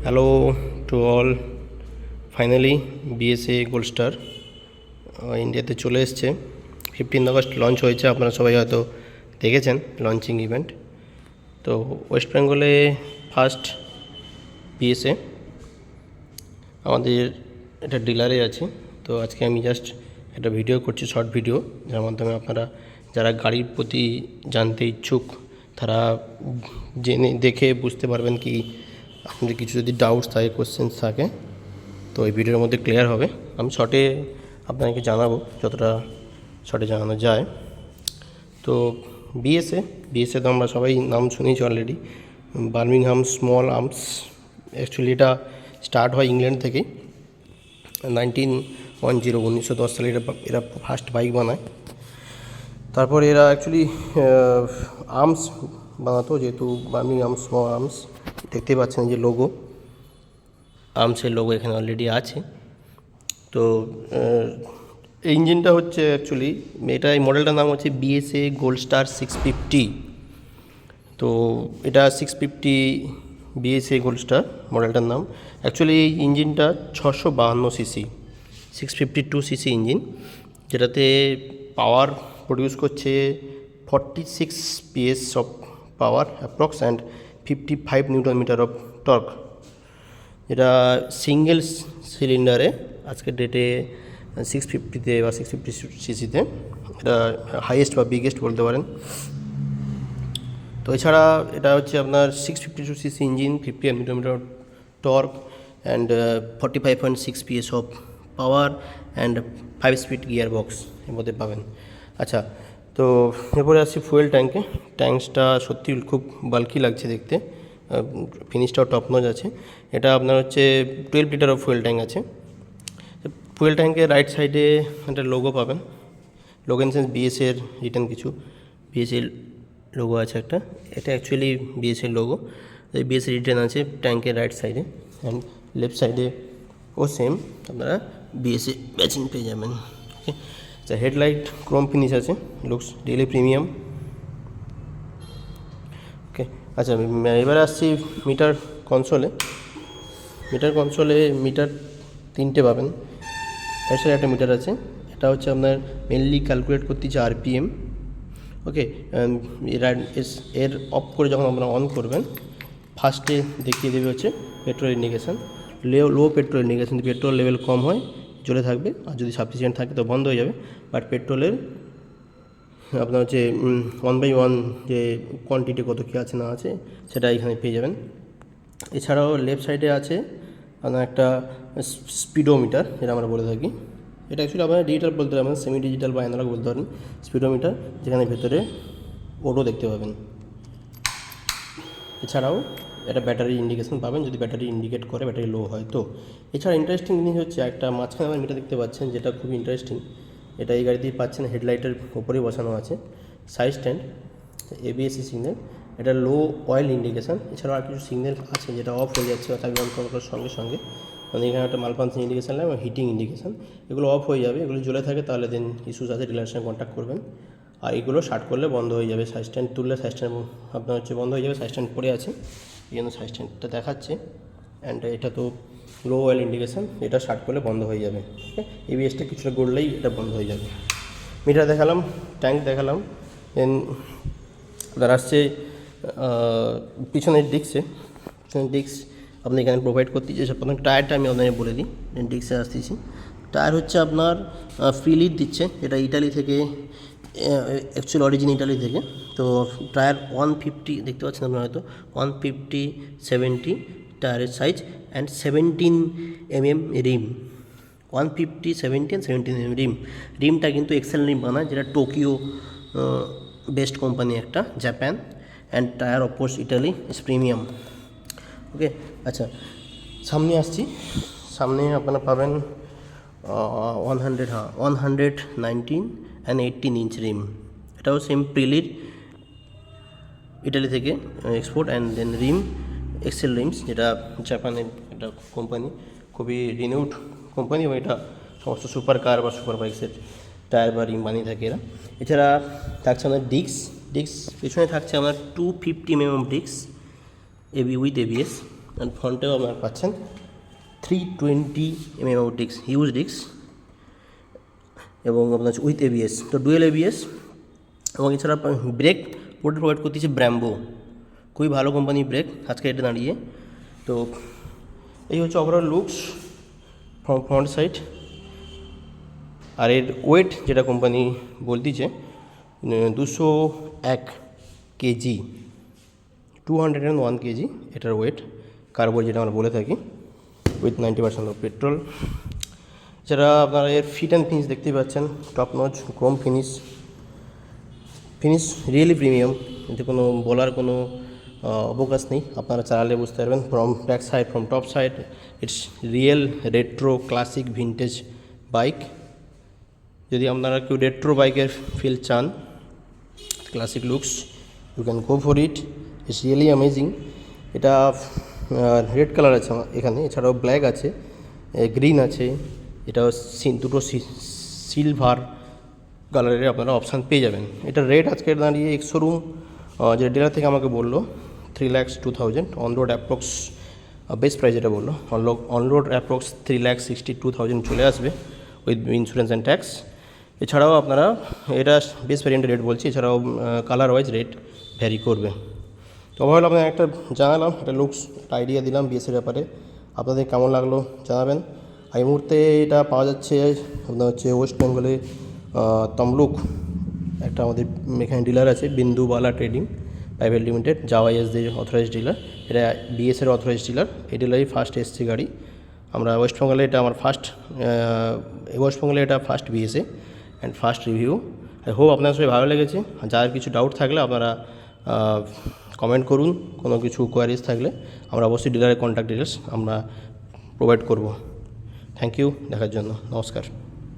Hello to all. Finally BSA gold star ইন্ডিয়াতে চলে এসছে। 15 আগস্ট লঞ্চ হয়েছে, আপনারা সবাই হয়তো দেখেছেন লঞ্চিং ইভেন্ট। তো ওয়েস্ট বেঙ্গলে ফার্স্ট বিএসএ আমাদের এটা ডিলারে আছে। তো আজকে আমি জাস্ট একটা ভিডিও করছি, শর্ট ভিডিও, যার মাধ্যমে আপনারা যারা গাড়ির প্রতি জানতে ইচ্ছুক তারা জেনে দেখে বুঝতে পারবেন কি আপনাদের কিছু যদি ডাউটস থাকে, কোশ্চেন্স থাকে, তো এই ভিডিওর মধ্যে ক্লিয়ার হবে। আমি শর্টে আপনাকে জানাবো যতটা শর্টে জানানো যায়। তো বিএসএ তো আমরা সবাই নাম শুনেছি already, Birmingham small arms. Actually এটা স্টার্ট হয় ইংল্যান্ড থেকে 1910 সালে এরা ফার্স্ট বাইক বানায়। তারপর এরা অ্যাকচুয়ালি আর্মস বানাতো, যেহেতু বার্মিংহাম স্মল আর্মস। দেখতে পাচ্ছেন যে লোগো, আর্মসের লোগো এখানে অলরেডি আছে। তো এই ইঞ্জিনটা হচ্ছে অ্যাকচুয়ালি এই মডেলটার নাম হচ্ছে বিএসএ গোল্ড স্টার 650। তো এটা 650 বিএসএ গোল্ড স্টার মডেলটার নাম। অ্যাকচুয়ালি এই ইঞ্জিনটা 652 সিসি, 652 সিসি ইঞ্জিন, যেটাতে পাওয়ার প্রডিউস করছে 46 PS of power approx and 55 newton metre of torque. এটা সিঙ্গেল সিলিন্ডারে আজকের ডেটে 650-তে বা 650 সিসিতে এটা হাইয়েস্ট বা বিগেস্ট বলতে পারেন। তো এছাড়া এটা হচ্ছে আপনার 652 CC engine, 50 newton metre torque and 45.6 PS of power and 5 speed gear box এর মধ্যে পাবেন। আচ্ছা, তো এরপরে আসছি ফুয়েল ট্যাঙ্কে। ট্যাঙ্কসটা সত্যি খুব বাল্কি লাগছে দেখতে, ফিনিশটাও টপ নচ আছে। এটা আপনার হচ্ছে 12 লিটার অফ ফুয়েল ট্যাঙ্ক আছে। ফুয়েল ট্যাঙ্কের রাইট সাইডে একটা লোগো পাবেন, লোগো ইন সেন্স বিএসএর রিটার্ন কিছু বিএসএর লোগো আছে একটা, এটা অ্যাকচুয়ালি বিএসএর লোগো। এই বিএসএ রিটার্ন আছে ট্যাঙ্কের রাইট সাইডে, অ্যান্ড লেফট সাইডে ও সেম আপনারা বিএসএ ব্যাচিং পেয়ে যাবেন। ওকে, আচ্ছা, হেডলাইট ক্রোম ফিনিশ আছে, লুকস রিয়েলি প্রিমিয়াম। ওকে, আচ্ছা, এবারে আসছি মিটার কনসোলে। মিটার 3টে পাবেন। এর সাথে একটা মিটার আছে, এটা হচ্ছে আপনার মেনলি ক্যালকুলেট করতে হচ্ছে আরপিএম। ওকে, এর অফ করে যখন আপনারা অন করবেন, ফার্স্টে দেখিয়ে দেবে হচ্ছে পেট্রোল ইন্ডিকেশান, লো পেট্রোল ইন্ডিকেশান। যদি পেট্রোল লেভেল কম হয় জ্বলে থাকবে, আর যদি সাফিসিয়েন্ট থাকে তো বন্ধ হয়ে যাবে। বাট পেট্রোলের আপনার হচ্ছে 1/1 যে কোয়ান্টিটি কত কী আছে না আছে সেটা এখানে পেয়ে যাবেন। এছাড়াও লেফট সাইডে আছে আপনার একটা স্পিডোমিটার, যেটা আমরা বলে থাকি। এটা অ্যাকচুয়ালি আপনারা ডিজিটাল বলতে পারেন, সেমি ডিজিটাল বা অ্যানালগ বলতে পারেন। স্পিডোমিটার, যেখানে ভেতরে ওডো দেখতে পাবেন। এছাড়াও এটা ব্যাটারি ইন্ডিকেশন পাবেন, যদি ব্যাটারি ইন্ডিকেট করে ব্যাটারি লো হয় তো। এছাড়া ইন্টারেস্টিং জিনিস হচ্ছে একটা মাঝখানে আমার মিটার দেখতে পাচ্ছেন, যেটা খুব ইন্টারেস্টিং। এটা এই গাড়িতেই পাচ্ছেন, হেডলাইটের ওপরেই বসানো আছে। সাইড স্ট্যান্ড, এবিএসসি সিগন্যাল, এটা লো অয়েল ইন্ডিকেশান। এছাড়াও আর কিছু সিগন্যাল আছে যেটা অফ হয়ে যাচ্ছে অর্থাৎ অন করার সঙ্গে সঙ্গে, মানে এখানে একটা মালপান্স ইন্ডিকেশান এবং হিটিং ইন্ডিকেশান, এগুলো অফ হয়ে যাবে। এগুলো জ্বলে থাকে তাহলে দেন ইস্যুস আছে, ডিলারের সঙ্গে কন্ট্যাক্ট করবেন। আর এগুলো শার্ট করলে বন্ধ হয়ে যাবে, সাইড স্ট্যান্ড তুললে সাইড স্ট্যান্ড আপনার হচ্ছে বন্ধ হয়ে যাবে। সাইড স্ট্যান্ড পড়ে আছে, এই জন্য সাইড স্ট্যান্ডটা দেখাচ্ছে। অ্যান্ড এটা তো লো অয়েল ইন্ডিকেশান, এটা শার্ট করলে বন্ধ হয়ে যাবে। ওকে, এবিএসটা কিছুটা গড়লেই এটা বন্ধ হয়ে যাবে। মিটার দেখালাম, ট্যাঙ্ক দেখালাম, দেন আপনার আসছে পিছনের ডিস্ক আপনি এখানে প্রোভাইড করতে চাইছে। প্রথম টায়ারটা আমি আপনাকে বলে দিই, দেন ডিস্কে আসতেছি। টায়ার হচ্ছে আপনার ফ্রিলিড দিচ্ছে, এটা ইটালি থেকে, অ্যাকচুয়ালি অরিজিন ইটালি থেকে। তো টায়ার 150 দেখতে পাচ্ছেন আপনারা হয়তো, 150/70 টায়ারের size, and 17 mm rim. 150/70 and 17 mm রিমটা কিন্তু এক্সেল রিম বানায়, যেটা টোকিও বেস্ট কোম্পানি একটা, Japan. And tyre of course Italy, is premium. Okay, আচ্ছা, সামনে আসছি। সামনে আপনারা পাবেন 119 and 18 ইঞ্চ রিম। এটাও সেম প্রিলির, ইটালি থেকে export. And then rim Excel rims, যেটা জাপানের একটা কোম্পানি, খুবই রিনিউড কোম্পানি, এবং এটা সমস্ত সুপার কার বা সুপার বাইক্সের টায়ার বা রিম বানিয়ে থাকে এরা। এছাড়া থাকছে আমাদের ডিস্ক পেছনে থাকছে আমার 250 mm disc, AB with ABS. And ফ্রন্টেও আপনারা পাচ্ছেন 320 ডিস্ক, হিউজ ডিস্ক, এবং আপনার উইথ এবিএস, তো ডুয়েল এবিএস। এবং এছাড়া ব্রেক প্রোভাইড করতেছে ব্র্যাম্বো, খুবই ভালো কোম্পানি ব্রেক আজকে এটা দাঁড়িয়ে। তো এই হচ্ছে ওভারঅল লুকস ফ্রন্ট সাইড। আর এর ওয়েট যেটা কোম্পানি বলতেছে 201 কেজি, 201 কেজি এটার ওয়েট, কার্বোর্ড যেটা আমরা বলে থাকি, উইথ 90% অফ পেট্রোল। এছাড়া আপনারা এর ফিট অ্যান্ড ফিনিশ দেখতেই পাচ্ছেন, top notch Chrome finish really premium, এতে কোনো বলার কোনো অবকাশ নেই, আপনারা চালালে বুঝতে পারবেন। From back side, from top side, it's real retro classic vintage bike. যদি আপনারা কেউ রেট্রো বাইকের ফিল চান, classic looks, you can go for it, it's really amazing. এটা রেড কালার আছে এখানে, এছাড়াও ব্ল্যাক আছে, গ্রিন আছে, এটাও দুটো সিলভার কালারের আপনারা অপশান পেয়ে যাবেন। এটা রেট আজকে দাঁড়িয়ে এক্স-শোরুম যে ডিলার থেকে আমাকে বললো 3,02,000, on road approx best price যেটা বললো, অন রোড অ্যাপ্রক্স 3,62,000 চলে আসবে উইথ ইন্স্যুরেন্স অ্যান্ড ট্যাক্স। এছাড়াও আপনারা এটা বেস্ট ভ্যারিয়েন্টের রেট বলছি, এছাড়াও কালার ওয়াইজ রেট ভ্যারি করবে। তো ওভারঅল আপনার একটা জানালাম, একটা লুকস, একটা আইডিয়া দিলাম বিএসের ব্যাপারে, আপনাদের কেমন লাগলো জানাবেন। এই মুহূর্তে এটা পাওয়া যাচ্ছে আপনার হচ্ছে ওয়েস্ট বেঙ্গলে তমলুক, একটা আমাদের এখানে ডিলার আছে বিন্দুবালা ট্রেডিং প্রাইভেট লিমিটেড, জাওয়া এসদের অথরাইজ ডিলার, এটা বিএসের অথরাইজ ডিলার। এই ডিলারই ফার্স্ট এসছে গাড়ি আমরা ওয়েস্ট বেঙ্গলে, এটা আমার ওয়েস্ট বেঙ্গলে এটা first BSA and first review. I hope আপনার সবাই ভালো লেগেছে। যার কিছু ডাউট থাকলে আপনারা কমেন্ট করুন, কোনো কিছু কোয়ারিজ থাকলে আমরা অবশ্যই ডিলারের কন্ট্যাক্ট ডিটেলস আমরা প্রোভাইড করব। থ্যাংক ইউ দেখার জন্য, নমস্কার।